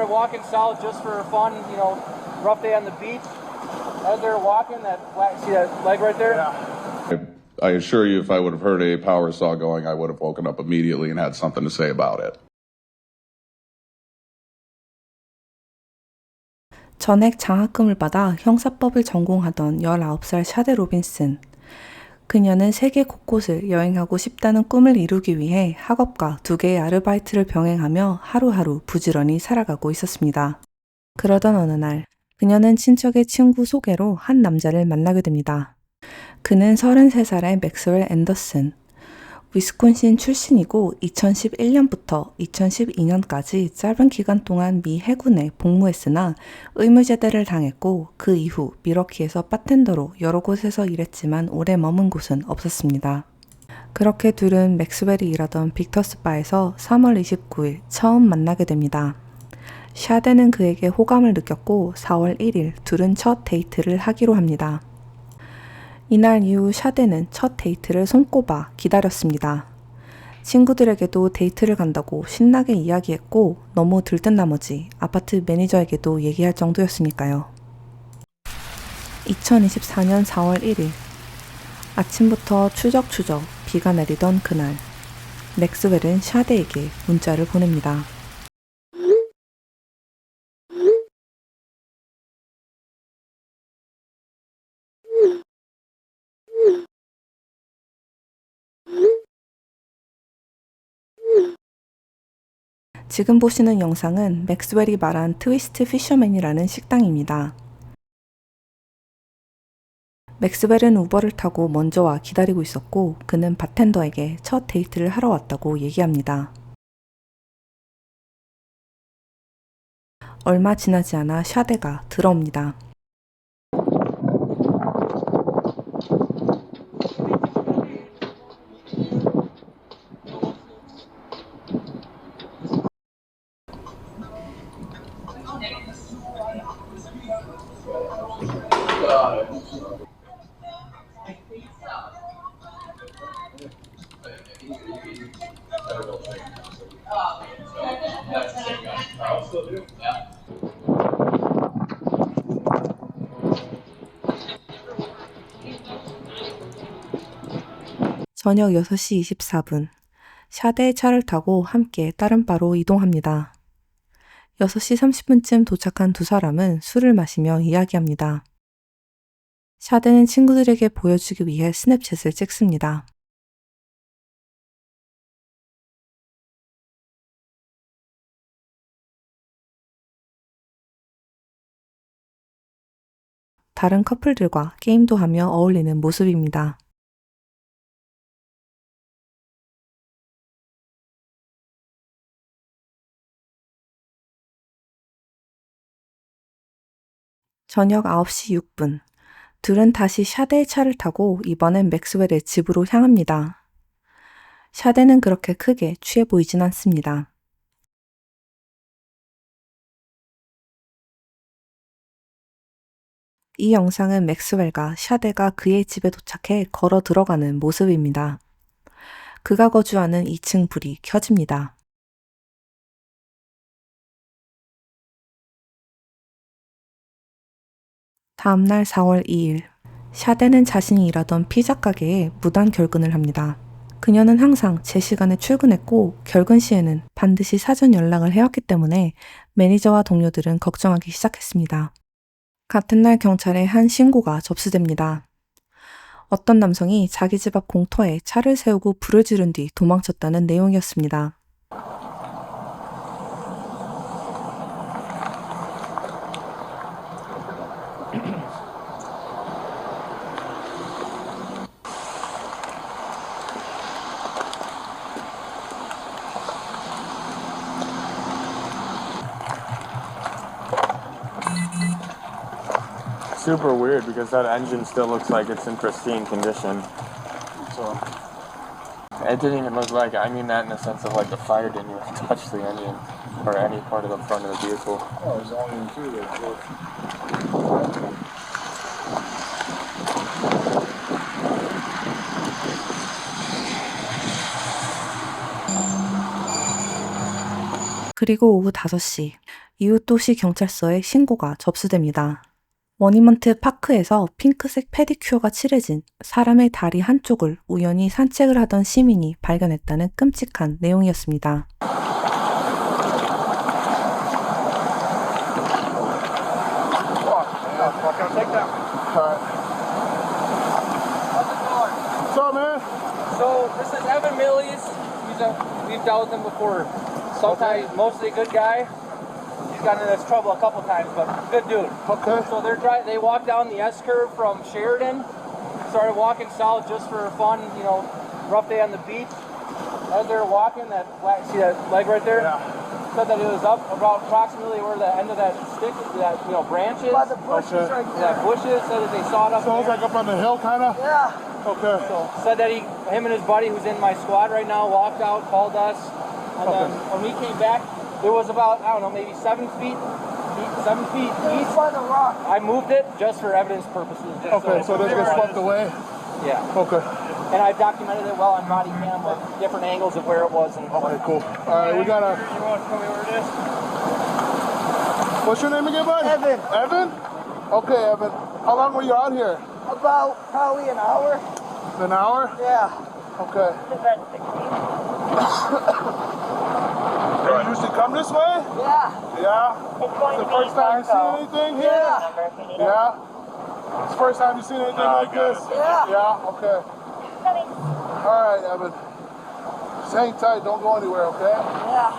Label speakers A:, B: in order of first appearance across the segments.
A: walking south just for fun, you know, rough day on the beach. As they're walking, see that leg right there?
B: Yeah. I assure you, if I would have heard a power saw going, I would have woken up immediately and had something to say about it.
C: 전액 장학금을 받아 형사법을 전공하던 19살 샤데 로빈슨. 그녀는 세계 곳곳을 여행하고 싶다는 꿈을 이루기 위해 학업과 2개의 아르바이트를 병행하며 하루하루 부지런히 살아가고 있었습니다. 그러던 어느 날, 그녀는 친척의 친구 소개로 한 남자를 만나게 됩니다. 그는 33살의 맥스웰 앤더슨. 위스콘신 출신이고 2011년부터 2012년까지 짧은 기간 동안 미 해군에 복무했으나 의무제대를 당했고 그 이후 밀워키에서 바텐더로 여러 곳에서 일했지만 오래 머문 곳은 없었습니다. 그렇게 둘은 맥스웰이 일하던 빅터스 바에서 3월 29일 처음 만나게 됩니다. 샤데는 그에게 호감을 느꼈고 4월 1일 둘은 첫 데이트를 하기로 합니다. 이날 이후 샤데는 첫 데이트를 손꼽아 기다렸습니다. 친구들에게도 데이트를 간다고 신나게 이야기했고 너무 들뜬 나머지 아파트 매니저에게도 얘기할 정도였으니까요. 2024년 4월 1일 아침부터 추적추적 비가 내리던 그날 맥스웰은 샤데에게 문자를 보냅니다. 지금 보시는 영상은 맥스웰이 말한 트위스트 피셔맨이라는 식당입니다. 맥스웰은 우버를 타고 먼저 와 기다리고 있었고 그는 바텐더에게 첫 데이트를 하러 왔다고 얘기합니다. 얼마 지나지 않아 샤데가 들어옵니다. 저녁 6시 24분, 샤데의 차를 타고 함께 다른 바로 이동합니다. 6시 30분쯤 도착한 두 사람은 술을 마시며 이야기합니다. 샤데는 친구들에게 보여주기 위해 스냅챗을 찍습니다. 다른 커플들과 게임도 하며 어울리는 모습입니다. 저녁 9시 6분, 둘은 다시 샤데의 차를 타고 이번엔 맥스웰의 집으로 향합니다. 샤데는 그렇게 크게 취해 보이진 않습니다. 이 영상은 맥스웰과 샤데가 그의 집에 도착해 걸어 들어가는 모습입니다. 그가 거주하는 2층 불이 켜집니다. 다음날 4월 2일, 샤데는 자신이 일하던 피자가게에 무단 결근을 합니다. 그녀는 항상 제 시간에 출근했고 결근 시에는 반드시 사전 연락을 해왔기 때문에 매니저와 동료들은 걱정하기 시작했습니다. 같은 날 경찰에 한 신고가 접수됩니다. 어떤 남성이 자기 집 앞 공터에 차를 세우고 불을 지른 뒤 도망쳤다는 내용이었습니다.
D: Super weird because that engine still looks like it's in pristine condition. So it didn't even look like, I mean that in the sense of like the fire didn't even touch the engine or any part of the front of the vehicle.
E: Oh, it's only interior.
C: 그리고 오후 5시, 이후 도시 경찰서에 신고가 접수됩니다. 머니먼트 파크에서 핑크색 페디큐어가 칠해진 사람의 다리 한쪽을 우연히 산책을 하던 시민이 발견했다는 끔찍한 내용이었습니다.
E: What's up, man?
A: So this is Evan Millies. We've dealt with him before. Sometimes mostly a good guy. He's gotten in this trouble a couple times, but good dude.
E: Okay.
A: So they walked down the S curve from Sheridan, started walking south just for fun, rough day on the beach. As they're walking, see that leg right there?
E: Yeah.
A: Said that it was up about approximately where the end of that stick, that branch is.
E: By the bushes right there.
A: Yeah, bushes. Said that they saw it up
E: So it's
A: there.
E: like up on the hill, kind of?
A: Yeah.
E: Okay.
A: So said that him and his buddy, who's in my squad right now, walked out, called us, and then when we came back, it was about, I don't know, maybe 7 feet east.
E: By the rock.
A: I moved it just for evidence purposes.
E: Okay, so this gets swept away?
A: Yeah.
E: Okay.
A: And I've documented it well on body cam with different angles of where it was. And
E: Okay, cool. All right, we got a...
A: You want to tell me where it is?
E: What's your name again, bud?
F: Evan.
E: Evan? Okay, Evan. How long were you out here?
F: About probably an hour.
E: An hour?
F: Yeah.
E: Okay. Do you usually come this way?
F: Yeah.
E: Yeah?
F: It's going
E: The
F: to
E: first
F: be
E: time you seen
F: Marco.
E: anything here?
F: Yeah.
E: Yeah? It's the first time you seen anything like this?
F: Yeah.
E: Yeah? Okay. All right, Evan. Just hang tight. Don't go anywhere, okay?
F: Yeah.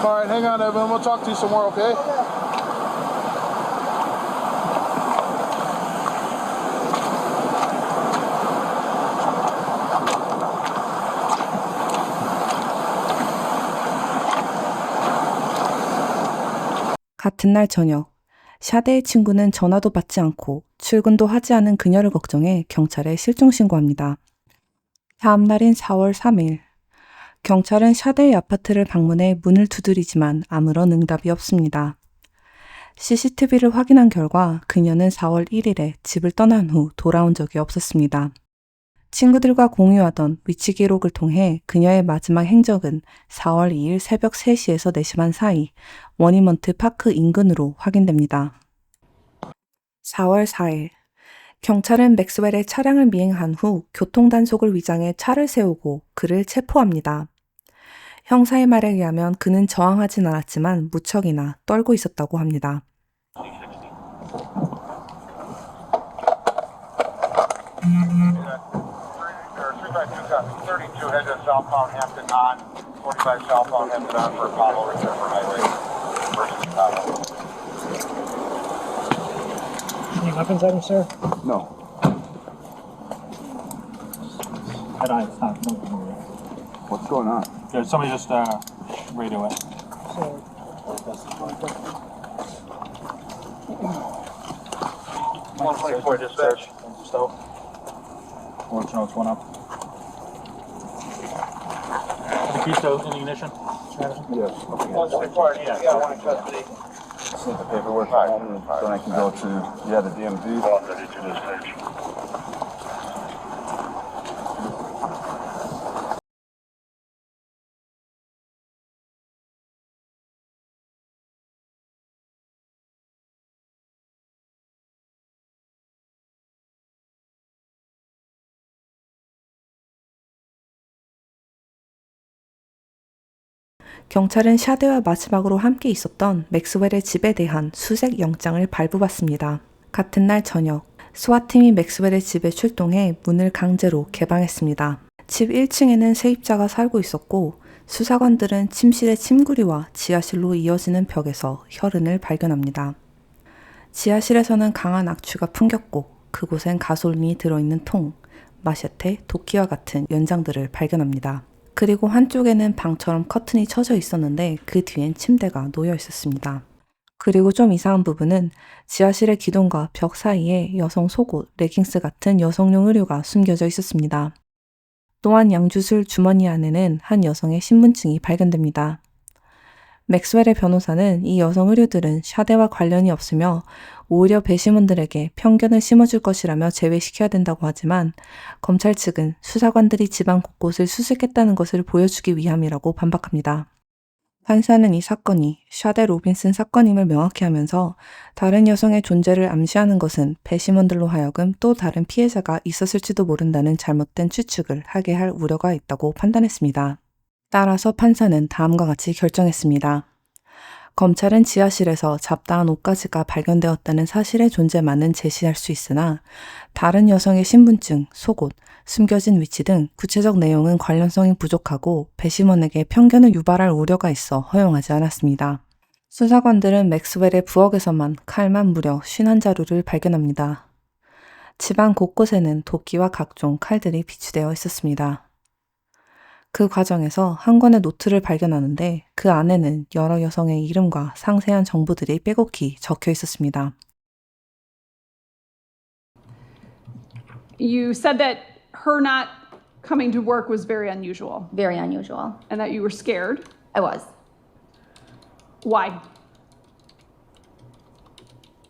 E: All right, hang on, Evan. We'll talk to you some more, okay?
C: 같은 날 저녁, 샤데의 친구는 전화도 받지 않고 출근도 하지 않은 그녀를 걱정해 경찰에 실종 신고합니다. 다음 날인 4월 3일, 경찰은 샤데의 아파트를 방문해 문을 두드리지만 아무런 응답이 없습니다. CCTV를 확인한 결과 그녀는 4월 1일에 집을 떠난 후 돌아온 적이 없었습니다. 친구들과 공유하던 위치 기록을 통해 그녀의 마지막 행적은 4월 2일 새벽 3시에서 4시 반 사이 머니먼트 파크 인근으로 확인됩니다. 4월 4일, 경찰은 맥스웰의 차량을 미행한 후 교통단속을 위장해 차를 세우고 그를 체포합니다. 형사의 말에 의하면 그는 저항하진 않았지만 무척이나 떨고 있었다고 합니다.
G: Any weapons on you, sir?
B: No.
G: Head eye, stop.
B: What's going on?
G: There's somebody just radio it. So, 124 dispatch. Stow. I'll let you know what's going up. The keys to in the ignition?
B: Yes.
E: Yeah, I want to custody.
B: Send the paperwork home, and then I can go to the DMV.
C: 경찰은 샤데와 마지막으로 함께 있었던 맥스웰의 집에 대한 수색 영장을 발부받습니다. 같은 날 저녁, 스와팀이 맥스웰의 집에 출동해 문을 강제로 개방했습니다. 집 1층에는 세입자가 살고 있었고 수사관들은 침실의 침구리와 지하실로 이어지는 벽에서 혈흔을 발견합니다. 지하실에서는 강한 악취가 풍겼고 그곳엔 가솔린이 들어있는 통, 마셰테, 도끼와 같은 연장들을 발견합니다. 그리고 한쪽에는 방처럼 커튼이 쳐져 있었는데 그 뒤엔 침대가 놓여 있었습니다. 그리고 좀 이상한 부분은 지하실의 기둥과 벽 사이에 여성 속옷, 레깅스 같은 여성용 의류가 숨겨져 있었습니다. 또한 양주술 주머니 안에는 한 여성의 신분증이 발견됩니다. 맥스웰의 변호사는 이 여성 의류들은 샤데와 관련이 없으며 오히려 배심원들에게 편견을 심어줄 것이라며 제외시켜야 된다고 하지만 검찰 측은 수사관들이 집안 곳곳을 수색했다는 것을 보여주기 위함이라고 반박합니다. 판사는 이 사건이 샤데 로빈슨 사건임을 명확히 하면서 다른 여성의 존재를 암시하는 것은 배심원들로 하여금 또 다른 피해자가 있었을지도 모른다는 잘못된 추측을 하게 할 우려가 있다고 판단했습니다. 따라서 판사는 다음과 같이 결정했습니다. 검찰은 지하실에서 잡다한 옷가지가 발견되었다는 사실의 존재만은 제시할 수 있으나 다른 여성의 신분증, 속옷, 숨겨진 위치 등 구체적 내용은 관련성이 부족하고 배심원에게 편견을 유발할 우려가 있어 허용하지 않았습니다. 수사관들은 맥스웰의 부엌에서만 칼만 무려 51자루를 발견합니다. 집안 곳곳에는 도끼와 각종 칼들이 비치되어 있었습니다. 그 과정에서 한 권의 노트를 발견하는데 그 안에는 여러 여성의 이름과 상세한 정보들이 빼곡히 적혀 있었습니다.
H: You said that her not coming to work was very unusual.
I: Very unusual.
H: And that you were scared.
I: I was.
H: Why?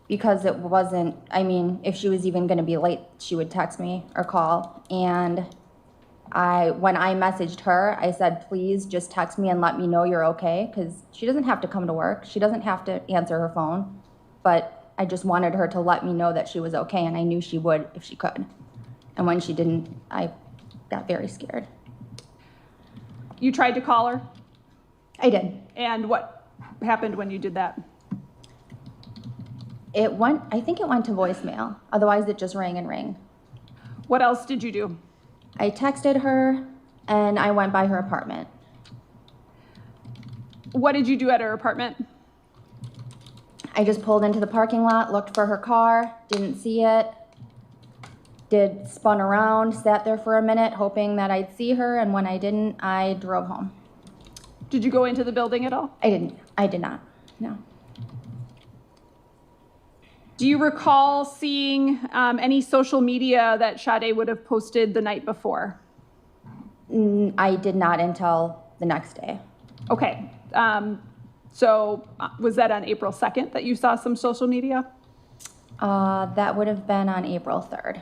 I: Because it wasn't, I mean, if she was even going to be late, she would text me or call. And when I messaged her, I said, please just text me and let me know you're okay, because she doesn't have to come to work. She doesn't have to answer her phone. But I just wanted her to let me know that she was okay, and I knew she would if she could. And when she didn't, I got very scared.
H: You tried to call her?
I: I did.
H: And what happened when you did that?
I: I think it went to voicemail. Otherwise, it just rang and rang.
H: What else did you do?
I: I texted her, and I went by her apartment.
H: What did you do at her apartment?
I: I just pulled into the parking lot, looked for her car, didn't see it, spun around, sat there for a minute, hoping that I'd see her, and when I didn't, I drove home.
H: Did you go into the building at all?
I: I did not, no.
H: Do you recall seeing any social media that Sade would have posted the night before?
I: I did not until the next day.
H: Okay. So was that on April 2nd that you saw some social media?
I: That would have been on April 3rd.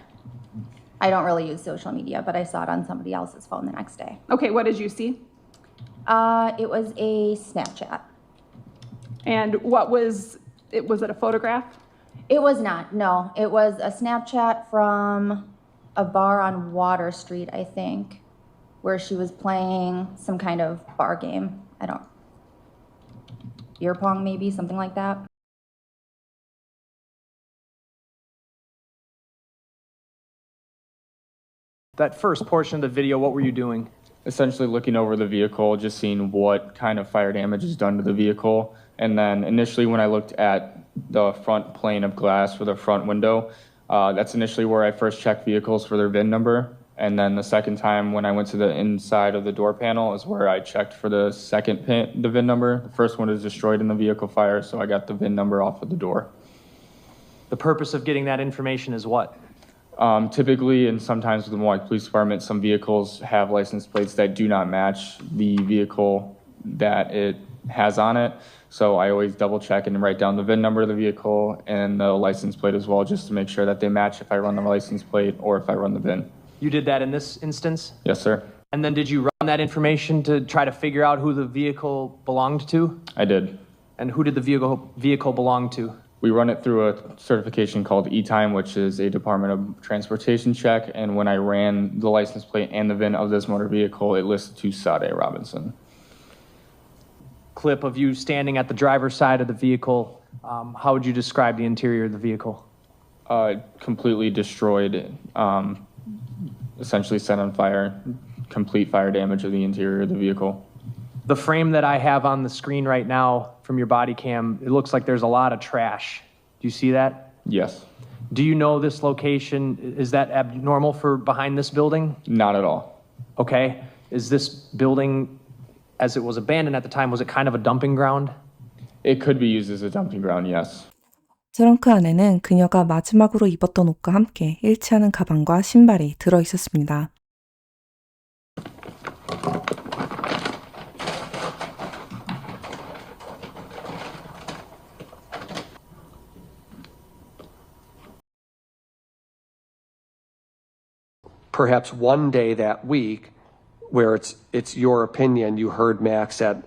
I: I don't really use social media, but I saw it on somebody else's phone the next day.
H: Okay, what did you see?
I: It was a Snapchat.
H: And was it a photograph?
I: It was not, no. It was a Snapchat from a bar on Water Street, I think, where she was playing some kind of bar game. Beer pong maybe, something like that.
J: That first portion of the video, what were you doing?
D: Essentially looking over the vehicle, just seeing what kind of fire damage is done to the vehicle. And then initially when I looked at the front pane of glass for the front window, that's initially where I first checked vehicles for their VIN number. And then the second time when I went to the inside of the door panel is where I checked for the the VIN number. The first one is destroyed in the vehicle fire, so I got the VIN number off of the door.
J: The purpose of getting that information is what?
D: Typically, and sometimes with the Milwaukee Police Department, some vehicles have license plates that do not match the vehicle that it has on it. So I always double check and write down the VIN number of the vehicle and the license plate as well, just to make sure that they match if I run the license plate or if I run the VIN.
J: You did that in this instance?
D: Yes, sir.
J: And then did you run that information to try to figure out who the vehicle belonged to?
D: I did.
J: And who did the vehicle belong to?
D: We run it through a certification called E-Time, which is a Department of Transportation check. And when I ran the license plate and the VIN of this motor vehicle, it listed to Sade Robinson.
J: Clip of you standing at the driver's side of the vehicle. How would you describe the interior of the vehicle?
D: Completely destroyed, essentially set on fire, complete fire damage of the interior of the vehicle.
J: The frame that I have on the screen right now from your body cam, it looks like there's a lot of trash. Do you see that?
D: Yes.
J: Do you know this location? Is that abnormal for behind this building?
D: Not at all.
J: Okay. Is this building, as it was abandoned at the time, was it kind of a dumping ground?
D: It could be used as a dumping ground, yes.
C: 트렁크 안에는 그녀가 마지막으로 입었던 옷과 함께 일치하는 가방과 신발이 들어 있었습니다.
K: perhaps one day that week where it's your opinion you heard Max at,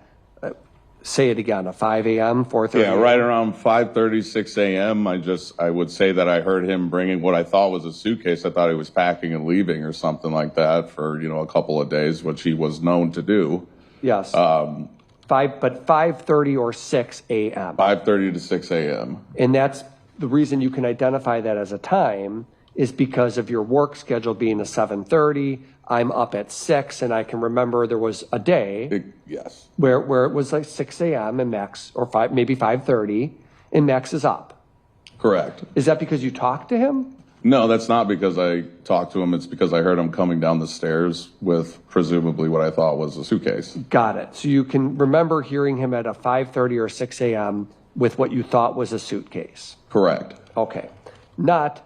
K: say it again, a 5 a.m., 4:30?
B: Yeah, right around 5:30, 6 a.m. I would say that I heard him bringing what I thought was a suitcase. I thought he was packing and leaving or something like that for, a couple of days, which he was known to do.
K: Yes. 5:30 or 6 a.m.
B: 5:30 to 6 a.m.
K: And that's the reason you can identify that as a time is because of your work schedule being a 7:30. I'm up at 6, and I can remember there was a day
B: Yes.
K: where it was like 6 a.m. and Max, or maybe 5:30, and Max is up.
B: Correct.
K: Is that because you talked to him?
B: No, that's not because I talked to him. It's because I heard him coming down the stairs with presumably what I thought was a suitcase.
K: Got it. So you can remember hearing him at a 5:30 or 6 a.m. with what you thought was a suitcase.
B: Correct.
K: Okay. Not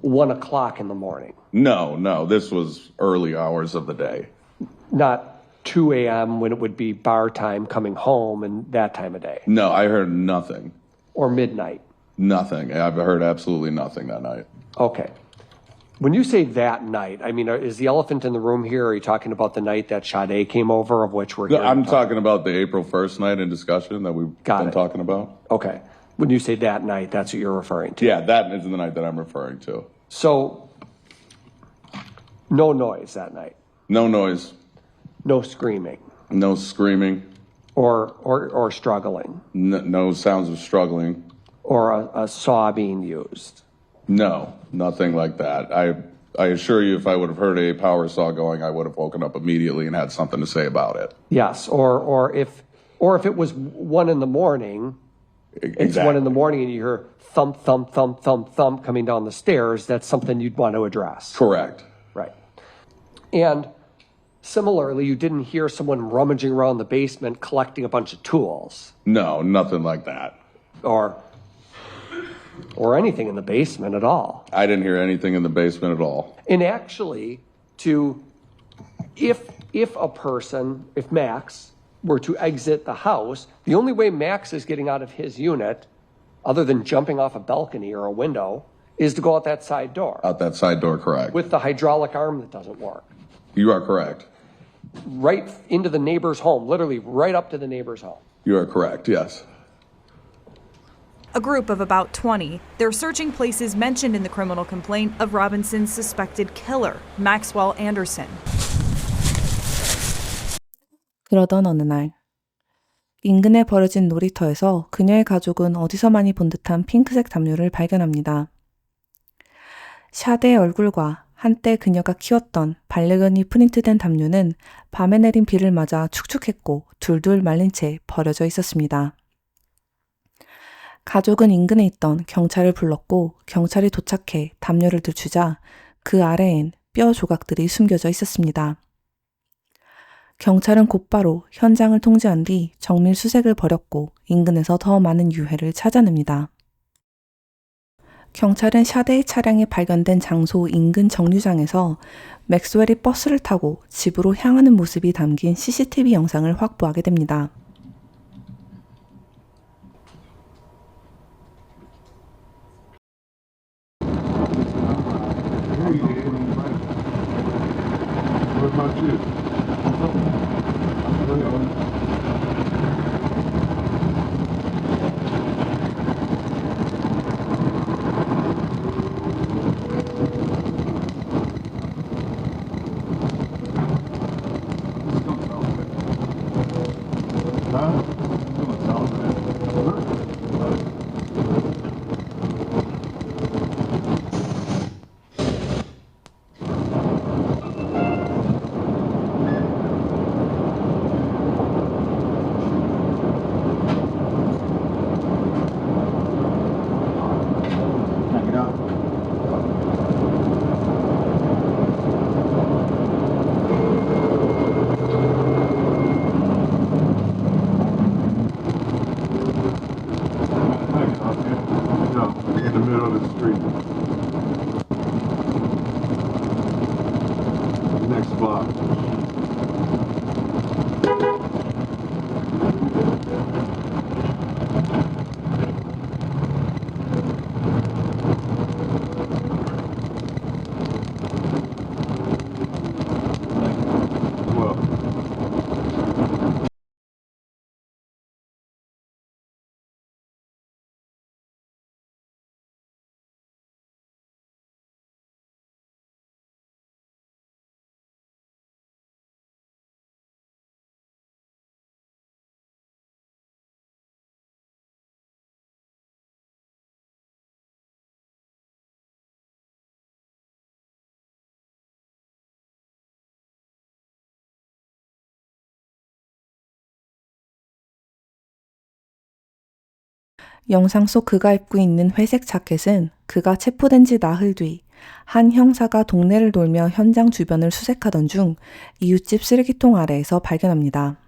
K: 1 o'clock in the morning.
B: No, this was early hours of the day.
K: Not 2 a.m. when it would be bar time coming home and that time of day.
B: No, I heard nothing.
K: Or midnight.
B: Nothing. I've heard absolutely nothing that night.
K: Okay. When you say that night, I mean, is the elephant in the room here? Or are you talking about the night that Sade came over, of which we're here?
B: I'm talking about the April 1st night in discussion that we've been talking about.
K: Okay. When you say that night, that's what you're referring to?
B: Yeah, that is the night that I'm referring to.
K: So, no noise that night?
B: No noise.
K: No screaming?
B: No screaming.
K: Or struggling?
B: No sounds of struggling.
K: Or a saw being used?
B: No, nothing like that. I assure you, if I would have heard a power saw going, I would have woken up immediately and had something to say about it.
K: Yes, or if it was 1 in the morning,
B: Exactly.
K: It's 1 in the morning and you hear thump, thump, thump, thump, thump coming down the stairs, that's something you'd want to address.
B: Correct.
K: Right. And similarly, you didn't hear someone rummaging around the basement collecting a bunch of tools.
B: No, nothing like that.
K: Or anything in the basement at all.
B: I didn't hear anything in the basement at all.
K: And actually, if Max were to exit the house, the only way Max is getting out of his unit, other than jumping off a balcony or a window, is to go out that side door.
B: Out that side door, correct.
K: With the hydraulic arm that doesn't work.
B: You are correct.
K: Right into the neighbor's home, literally right up to the neighbor's home.
B: You are correct, yes.
L: A group of about 20, they're searching places mentioned in the criminal complaint of Robinson's suspected killer, Maxwell Anderson.
C: 그러던 어느 날, 인근에 버려진 놀이터에서 그녀의 가족은 어디서 많이 본 듯한 핑크색 담요를 발견합니다. 샤데의 얼굴과 한때 그녀가 키웠던 반려견이 프린트된 담요는 밤에 내린 비를 맞아 축축했고 둘둘 말린 채 버려져 있었습니다. 가족은 인근에 있던 경찰을 불렀고 경찰이 도착해 담요를 들추자 그 아래엔 뼈 조각들이 숨겨져 있었습니다. 경찰은 곧바로 현장을 통제한 뒤 정밀 수색을 벌였고 인근에서 더 많은 유해를 찾아냅니다. 경찰은 샤데의 차량이 발견된 장소 인근 정류장에서 맥스웰이 버스를 타고 집으로 향하는 모습이 담긴 CCTV 영상을 확보하게 됩니다. 영상 속 그가 입고 있는 회색 자켓은 그가 체포된 지 나흘 뒤 한 형사가 동네를 돌며 현장 주변을 수색하던 중 이웃집 쓰레기통 아래에서 발견합니다.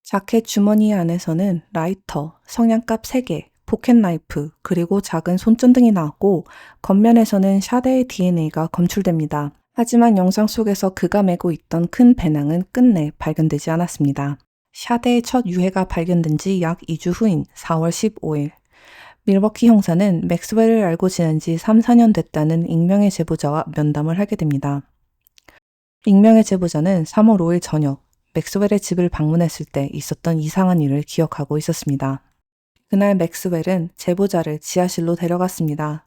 C: 자켓 주머니 안에서는 라이터, 성냥갑 3개, 포켓나이프, 그리고 작은 손전등이 나왔고 겉면에서는 샤데의 DNA가 검출됩니다. 하지만 영상 속에서 그가 메고 있던 큰 배낭은 끝내 발견되지 않았습니다. 샤데의 첫 유해가 발견된 지 약 2주 후인 4월 15일. 밀워키 형사는 맥스웰을 알고 지낸 지 3, 4년 됐다는 익명의 제보자와 면담을 하게 됩니다. 익명의 제보자는 3월 5일 저녁 맥스웰의 집을 방문했을 때 있었던 이상한 일을 기억하고 있었습니다. 그날 맥스웰은 제보자를 지하실로 데려갔습니다.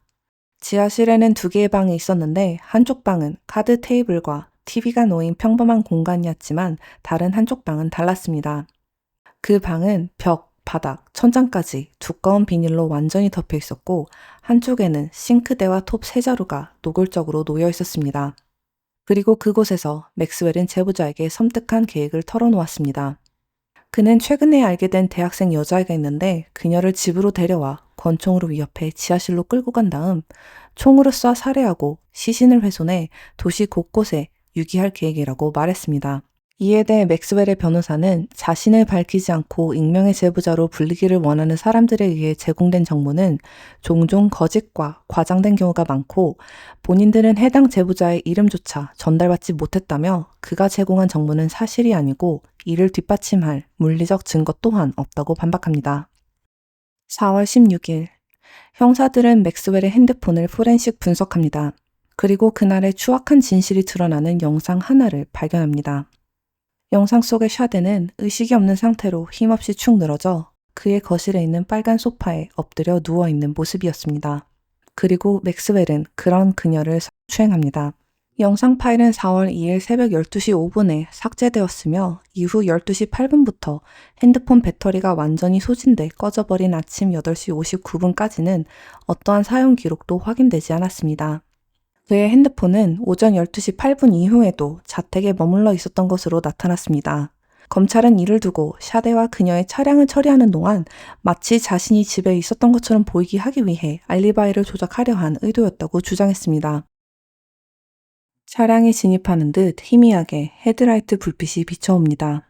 C: 지하실에는 2개의 방이 있었는데 한쪽 방은 카드 테이블과 TV가 놓인 평범한 공간이었지만 다른 한쪽 방은 달랐습니다. 그 방은 벽, 바닥, 천장까지 두꺼운 비닐로 완전히 덮여 있었고 한쪽에는 싱크대와 톱 3자루가 노골적으로 놓여 있었습니다. 그리고 그곳에서 맥스웰은 제보자에게 섬뜩한 계획을 털어놓았습니다. 그는 최근에 알게 된 대학생 여자아이가 있는데 그녀를 집으로 데려와 권총으로 위협해 지하실로 끌고 간 다음 총으로 쏴 살해하고 시신을 훼손해 도시 곳곳에 유기할 계획이라고 말했습니다. 이에 대해 맥스웰의 변호사는 자신을 밝히지 않고 익명의 제보자로 불리기를 원하는 사람들에 의해 제공된 정보는 종종 거짓과 과장된 경우가 많고 본인들은 해당 제보자의 이름조차 전달받지 못했다며 그가 제공한 정보는 사실이 아니고 이를 뒷받침할 물리적 증거 또한 없다고 반박합니다. 4월 16일, 형사들은 맥스웰의 핸드폰을 포렌식 분석합니다. 그리고 그날의 추악한 진실이 드러나는 영상 하나를 발견합니다. 영상 속의 샤데는 의식이 없는 상태로 힘없이 축 늘어져 그의 거실에 있는 빨간 소파에 엎드려 누워있는 모습이었습니다. 그리고 맥스웰은 그런 그녀를 성추행합니다. 영상 파일은 4월 2일 새벽 12시 5분에 삭제되었으며 이후 12시 8분부터 핸드폰 배터리가 완전히 소진돼 꺼져버린 아침 8시 59분까지는 어떠한 사용 기록도 확인되지 않았습니다. 그의 핸드폰은 오전 12시 8분 이후에도 자택에 머물러 있었던 것으로 나타났습니다. 검찰은 이를 두고 샤데와 그녀의 차량을 처리하는 동안 마치 자신이 집에 있었던 것처럼 보이게 하기 위해 알리바이를 조작하려 한 의도였다고 주장했습니다. 차량이 진입하는 듯 희미하게 헤드라이트 불빛이 비춰옵니다.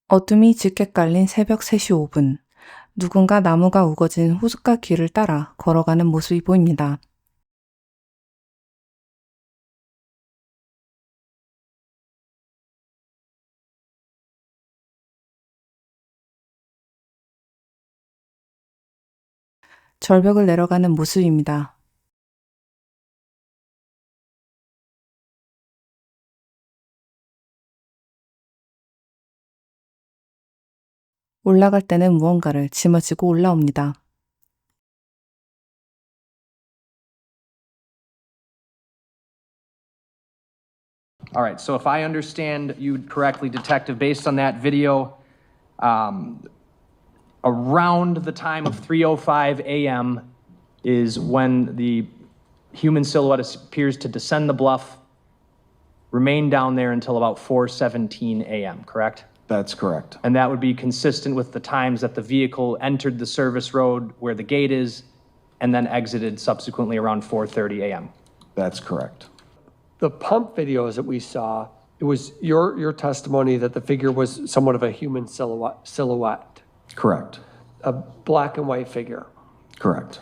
C: 어둠이 짙게 깔린 새벽 3시 5분. 누군가 나무가 우거진 호숫가 길을 따라 걸어가는 모습이 보입니다. 절벽을 내려가는 모습입니다. 올라갈 때는 무언가를 짊어지고 올라옵니다.
J: All right, so if I understand you correctly, Detective, based on that video, around the time of 3:05 a.m. is when the human silhouette appears to descend the bluff, remain down there until about 4:17 a.m., correct?
M: That's correct.
J: And that would be consistent with the times that the vehicle entered the service road where the gate is and then exited subsequently around 4:30 a.m.
M: That's correct.
K: The pump videos that we saw, it was your testimony that the figure was somewhat of a human silhouette.
M: Correct.
K: A black and white figure.
M: Correct.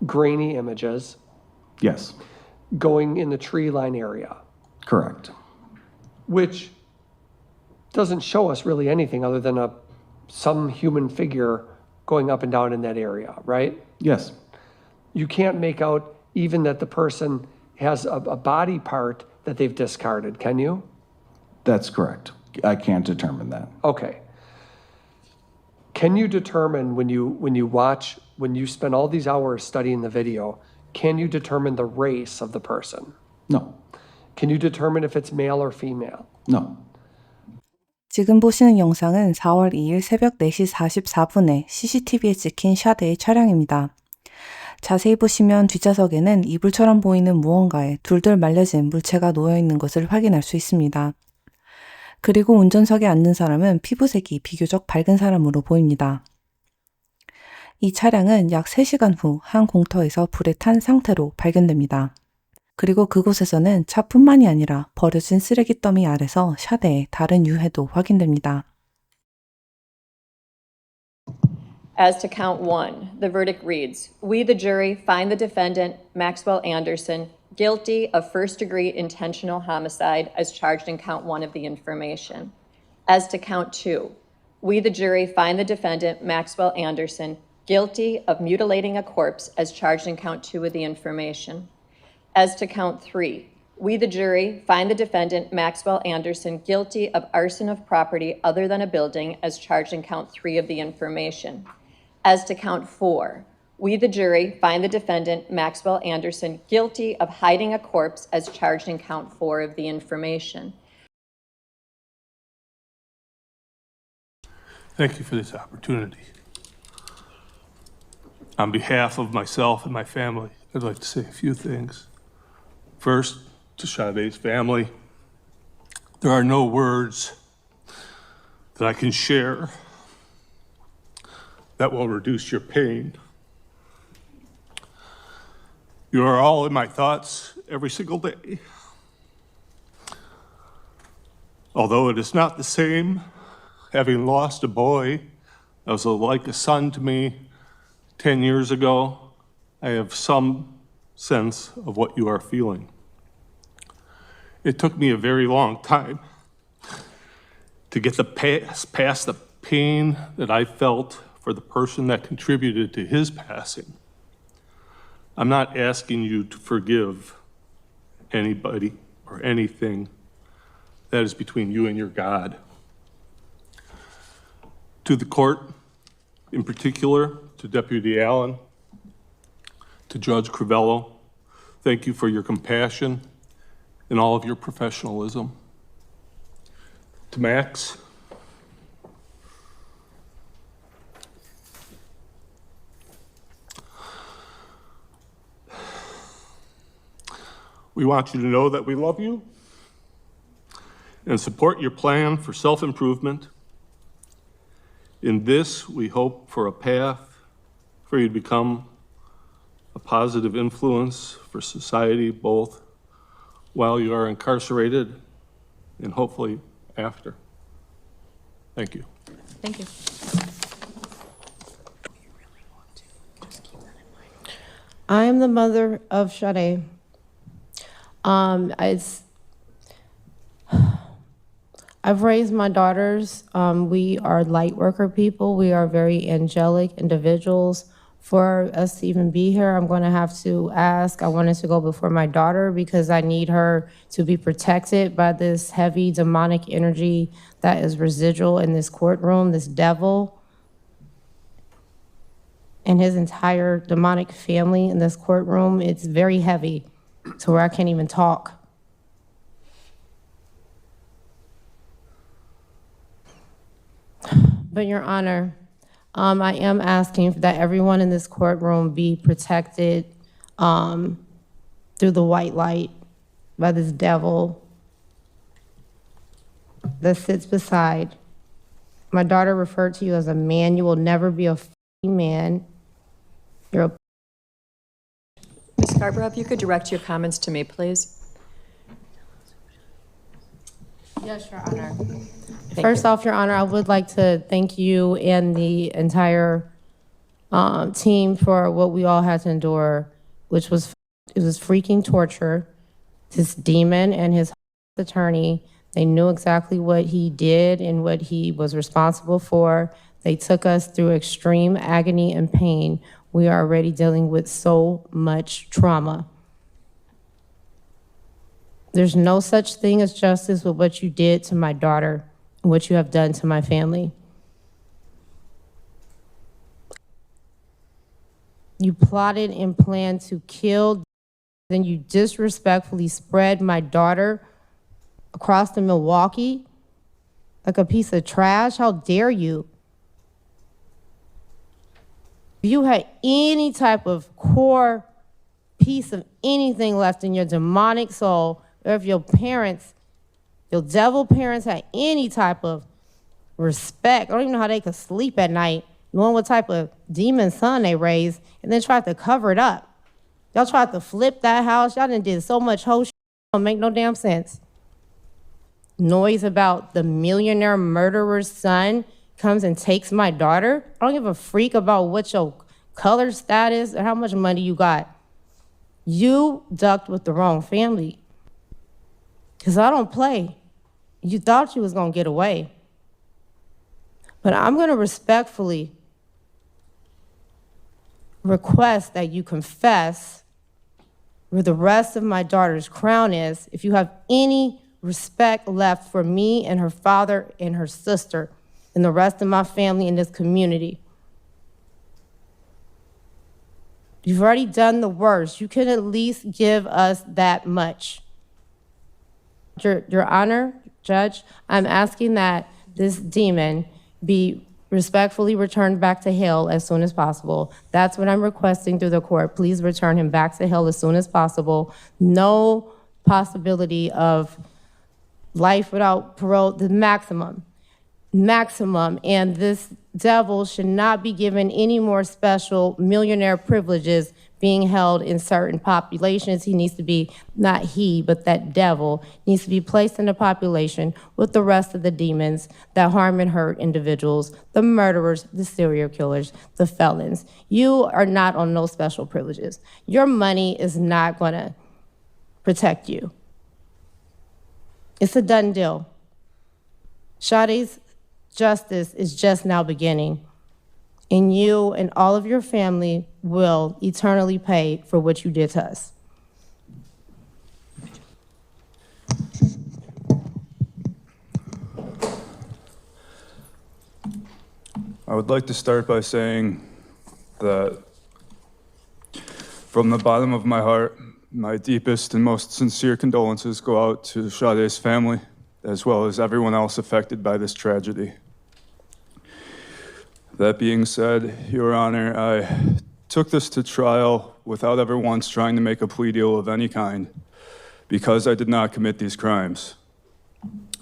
K: Grainy images.
M: Yes.
K: Going in the tree line area.
M: Correct.
K: Which doesn't show us really anything other than some human figure going up and down in that area, right?
M: Yes.
K: You can't make out even that the person has a body part that they've discarded, can you?
M: That's correct. I can't determine that.
K: Okay. Can you determine when you spend all these hours studying the video, can you determine the race of the person?
M: No.
K: Can you determine if it's male or female?
M: No.
C: 지금 보시는 영상은 4월 2일 새벽 4시 44분에 CCTV에 찍힌 샤데의 차량입니다. 자세히 보시면 뒷좌석에는 이불처럼 보이는 무언가에 둘둘 말려진 물체가 놓여있는 것을 확인할 수 있습니다. 그리고 운전석에 앉는 사람은 피부색이 비교적 밝은 사람으로 보입니다. 이 차량은 약 3시간 후 한 공터에서 불에 탄 상태로 발견됩니다. 그리고 그곳에서는 차뿐만이 아니라 버려진 쓰레기 더미 아래서 샤데의 다른 유해도 확인됩니다.
N: As to count 1, the verdict reads, we, the jury, find the defendant, Maxwell Anderson, guilty of first-degree intentional homicide as charged in count 1 of the information. As to count 2, we, the jury, find the defendant, Maxwell Anderson, guilty of mutilating a corpse as charged in count 2 of the information. As to count 3, we, the jury, find the defendant, Maxwell Anderson, guilty of arson of property other than a building as charged in count 3 of the information. As to count 4, we, the jury, find the defendant, Maxwell Anderson, guilty of hiding a corpse as charged in count 4 of the information.
O: Thank you for this opportunity. On behalf of myself and my family, I'd like to say a few things. First, to Sade's family, there are no words that I can share that will reduce your pain. You are all in my thoughts every single day. Although it is not the same, having lost a boy that was like a son to me 10 years ago, I have some sense of what you are feeling. It took me a very long time to get past the pain that I felt for the person that contributed to his passing. I'm not asking you to forgive anybody or anything. That is between you and your God. To the court, in particular, to Deputy Allen, to Judge Crivello, thank you for your compassion and all of your professionalism. To Max, we want you to know that we love you and support your plan for self-improvement. In this, we hope for a path for you to become a positive influence for society, both while you are incarcerated and hopefully after. Thank you.
N: Thank you.
P: I am the mother of Sade. I've raised my daughters. We are light worker people. We are very angelic individuals. For us to even be here, I'm going to have to ask. I wanted to go before my daughter because I need her to be protected by this heavy demonic energy that is residual in this courtroom, this devil and his entire demonic family in this courtroom. It's very heavy to where I can't even talk. But Your Honor, I am asking that everyone in this courtroom be protected through the white light by this devil that sits beside. My daughter referred to you as a man. You will never be a man. You're a
N: Ms. Scarborough, if you could direct your comments to me, please.
P: Yes, Your Honor. First off, Your Honor, I would like to thank you and the entire team for what we all had to endure, which was, it was freaking torture. This demon and his attorney, they knew exactly what he did and what he was responsible for. They took us through extreme agony and pain. We are already dealing with so much trauma. There's no such thing as justice with what you did to my daughter and what you have done to my family. You plotted and planned to kill, then you disrespectfully spread my daughter across the Milwaukee like a piece of trash. How dare you? If you had any type of core piece of anything left in your demonic soul, or if your parents, your devil parents had any type of respect, I don't even know how they could sleep at night. You knowing what type of demon son they raised, and then tried to cover it up. Y'all tried to flip that house. Y'all done did so much whole shit. Don't make no damn sense. Noise about the millionaire murderer's son comes and takes my daughter. I don't give a freak about what your color status or how much money you got. You ducked with the wrong family. Because I don't play. You thought you was going to get away. But I'm going to respectfully request that you confess where the rest of my daughter's crown is, if you have any respect left for me and her father and her sister and the rest of my family in this community. You've already done the worst. You can at least give us that much. Your Honor, Judge, I'm asking that this demon be respectfully returned back to hell as soon as possible. That's what I'm requesting through the court. Please return him back to hell as soon as possible. No possibility of life without parole, the maximum. And this devil should not be given any more special millionaire privileges being held in certain populations. He needs to be, not he, but that devil needs to be placed in a population with the rest of the demons that harm and hurt individuals, the murderers, the serial killers, the felons. You are not on no special privileges. Your money is not gonna protect you. It's a done deal. Sade's justice is just now beginning, and you and all of your family will eternally pay for what you did to us.
Q: I would like to start by saying that from the bottom of my heart, my deepest and most sincere condolences go out to Sade's family, as well as everyone else affected by this tragedy. That being said, Your Honor, I took this to trial without ever once trying to make a plea deal of any kind, because I did not commit these crimes.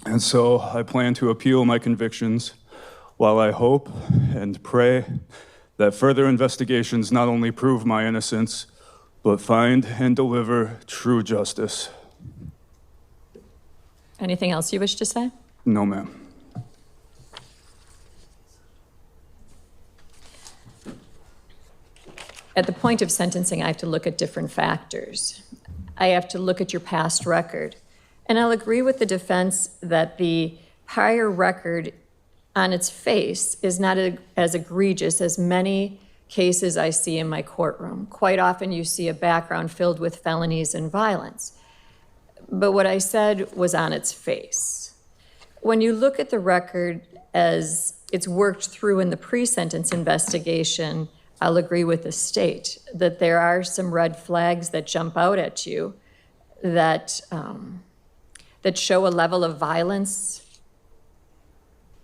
Q: And so I plan to appeal my convictions while I hope and pray that further investigations not only prove my innocence, but find and deliver true justice.
N: Anything else you wish to say?
Q: No, ma'am.
N: At the point of sentencing, I have to look at different factors. I have to look at your past record. And I'll agree with the defense that the prior record on its face is not as egregious as many cases I see in my courtroom. Quite often you see a background filled with felonies and violence. But what I said was on its face. When you look at the record as it's worked through in the pre-sentence investigation, I'll agree with the state that there are some red flags that jump out at you that show a level of violence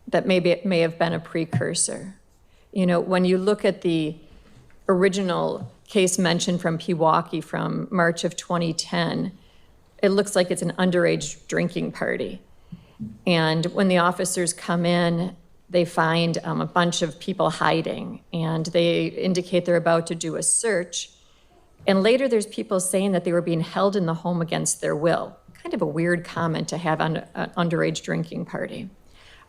N: that maybe it may have been a precursor. You know, when you look at the original case mentioned from Pewaukee from March of 2010, it looks like it's an underage drinking party. And when the officers come in, they find a bunch of people hiding, and they indicate they're about to do a search. And later there's people saying that they were being held in the home against their will. Kind of a weird comment to have on an underage drinking party.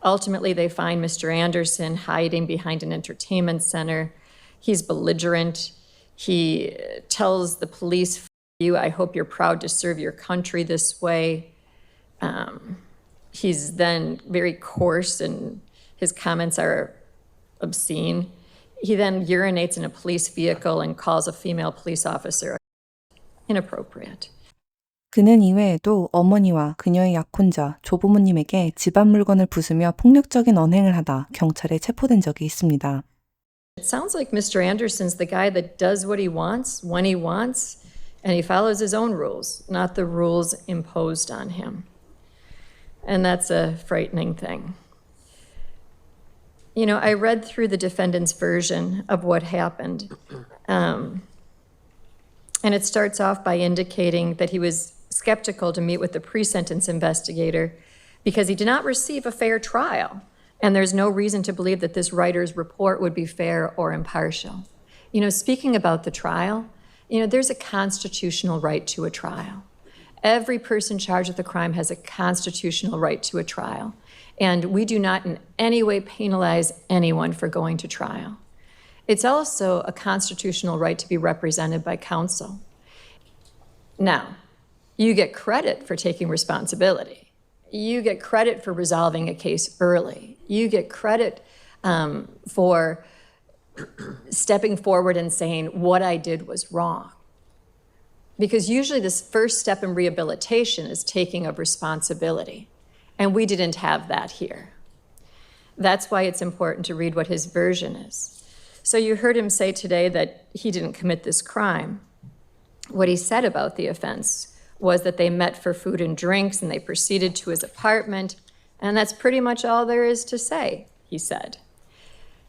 N: Ultimately, they find Mr. Anderson hiding behind an entertainment center. He's belligerent. He tells the police, "F you, I hope you're proud to serve your country this way." He's then very coarse, and his comments are obscene. He then urinates in a police vehicle and calls a female police officer inappropriate.
C: 그는 이외에도 어머니와 그녀의 약혼자, 조부모님에게 집안 물건을 부수며 폭력적인 언행을 하다 경찰에 체포된 적이 있습니다.
N: It sounds like Mr. Anderson's the guy that does what he wants, when he wants, and he follows his own rules, not the rules imposed on him. And that's a frightening thing. You know, I read through the defendant's version of what happened. And it starts off by indicating that he was skeptical to meet with the pre-sentence investigator because he did not receive a fair trial. And there's no reason to believe that this writer's report would be fair or impartial. You know, speaking about the trial, you know, there's a constitutional right to a trial. Every person charged with a crime has a constitutional right to a trial. And we do not in any way penalize anyone for going to trial. It's also a constitutional right to be represented by counsel. Now, you get credit for taking responsibility. You get credit for resolving a case early. You get credit for stepping forward and saying, what I did was wrong. Because usually this first step in rehabilitation is taking of responsibility. And we didn't have that here. That's why it's important to read what his version is. So you heard him say today that he didn't commit this crime. What he said about the offense was that they met for food and drinks and they proceeded to his apartment, and that's pretty much all there is to say, he said.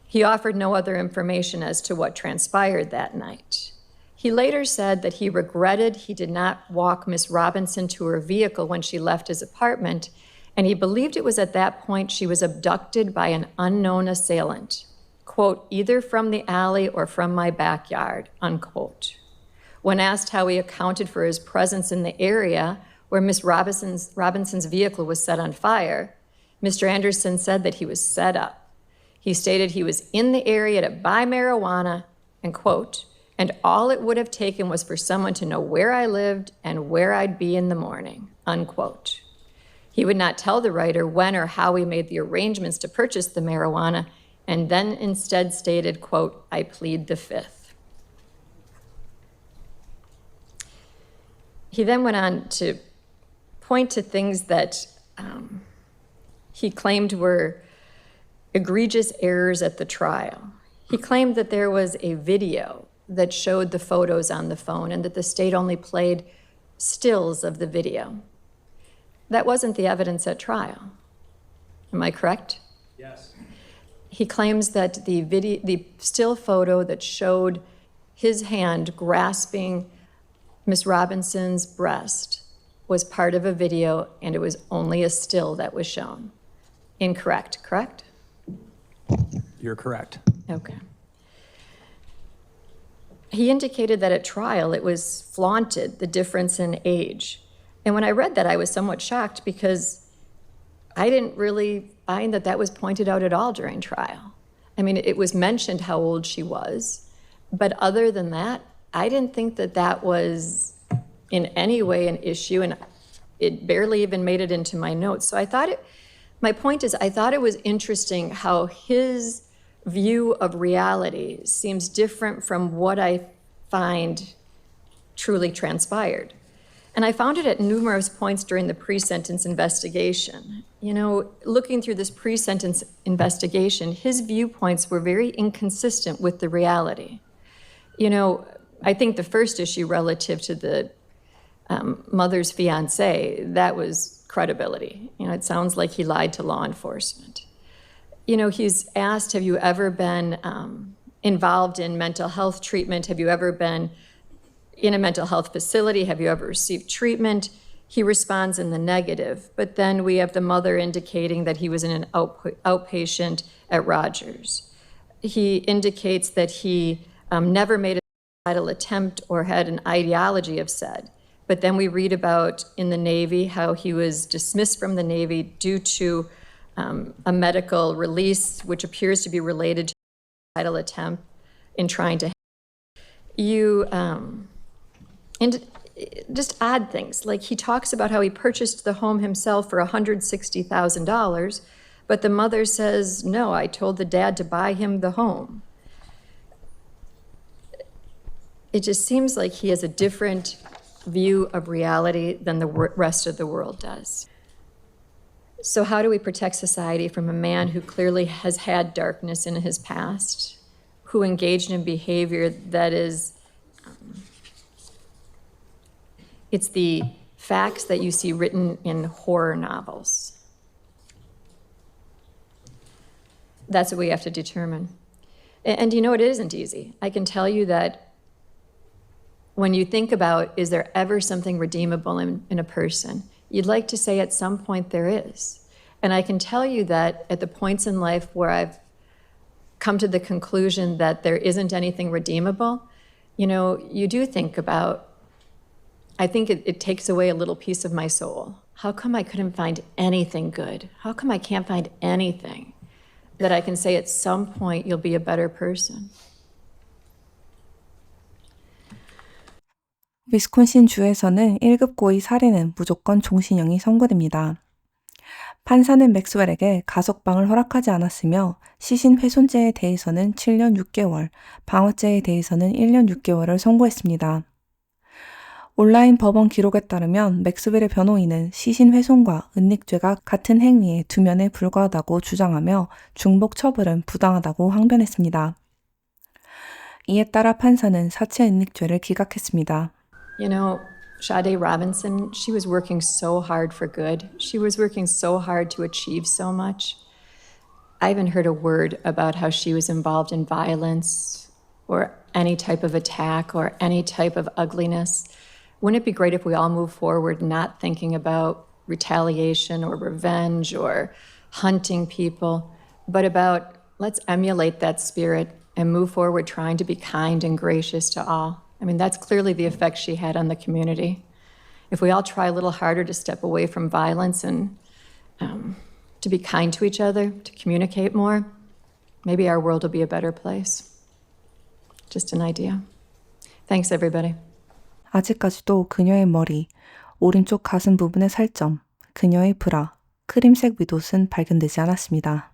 N: He offered no other information as to what transpired that night. He later said that he regretted he did not walk Miss Robinson to her vehicle when she left his apartment, and he believed it was at that point she was abducted by an unknown assailant, quote, either from the alley or from my backyard, unquote. When asked how he accounted for his presence in the area where Miss Robinson's vehicle was set on fire, Mr. Anderson said that he was set up. He stated he was in the area to buy marijuana, and quote, and all it would have taken was for someone to know where I lived and where I'd be in the morning, unquote. He would not tell the writer when or how he made the arrangements to purchase the marijuana, and then instead stated, quote, I plead the fifth. He then went on to point to things that he claimed were egregious errors at the trial. He claimed that there was a video that showed the photos on the phone and that the state only played stills of the video. That wasn't the evidence at trial. Am I correct?
J: Yes.
N: He claims that the still photo that showed his hand grasping Miss Robinson's breast was part of a video, and it was only a still that was shown. Incorrect, correct?
J: You're correct.
N: Okay. He indicated that at trial it was flaunted, the difference in age. And when I read that, I was somewhat shocked because I didn't really find that that was pointed out at all during trial. I mean, it was mentioned how old she was, but other than that, I didn't think that that was in any way an issue, and it barely even made it into my notes. So I thought my point is, I thought it was interesting how his view of reality seems different from what I find truly transpired. And I found it at numerous points during the pre-sentence investigation. You know, looking through this pre-sentence investigation, his viewpoints were very inconsistent with the reality. You know, I think the first issue relative to the mother's fiance, that was credibility. You know, it sounds like he lied to law enforcement. You know, he's asked, have you ever been involved in mental health treatment? Have you ever been in a mental health facility? Have you ever received treatment? He responds in the negative, but then we have the mother indicating that he was in an outpatient at Rogers. He indicates that he never made a suicidal attempt or had an ideology of said. But then we read about in the Navy how he was dismissed from the Navy due to a medical release, which appears to be related to a suicidal attempt in trying to. And just odd things, like he talks about how he purchased the home himself for $160,000, but the mother says, no, I told the dad to buy him the home. It just seems like he has a different view of reality than the rest of the world does. So how do we protect society from a man who clearly has had darkness in his past, who engaged in behavior that is, it's the facts that you see written in horror novels. That's what we have to determine. And you know, it isn't easy. I can tell you that when you think about, is there ever something redeemable in a person? You'd like to say at some point there is. And I can tell you that at the points in life where I've come to the conclusion that there isn't anything redeemable, you know, you do think about, I think it takes away a little piece of my soul. How come I couldn't find anything good? How come I can't find anything that I can say at some point you'll be a better person?
C: 위스콘신 주에서는 1급 고의 살인은 무조건 종신형이 선고됩니다. 판사는 맥스웰에게 가석방을 허락하지 않았으며 시신 훼손죄에 대해서는 7년 6개월, 방어죄에 대해서는 1년 6개월을 선고했습니다. 온라인 법원 기록에 따르면 맥스웰의 변호인은 시신 훼손과 은닉죄가 같은 행위에 두면에 불과하다고 주장하며 중복 처벌은 부당하다고 항변했습니다. 이에 따라 판사는 사체 은닉죄를 기각했습니다.
N: You know, Sade Robinson, she was working so hard for good. She was working so hard to achieve so much. I haven't heard a word about how she was involved in violence or any type of attack or any type of ugliness. Wouldn't it be great if we all move forward not thinking about retaliation or revenge or hunting people, but about let's emulate that spirit and move forward trying to be kind and gracious to all. I mean, that's clearly the effect she had on the community. If we all try a little harder to step away from violence and to be kind to each other, to communicate more, maybe our world will be a better place. Just an idea. Thanks, everybody.
C: 아직까지도 그녀의 머리, 오른쪽 가슴 부분의 살점, 그녀의 브라, 크림색 윗옷은 발견되지 않았습니다.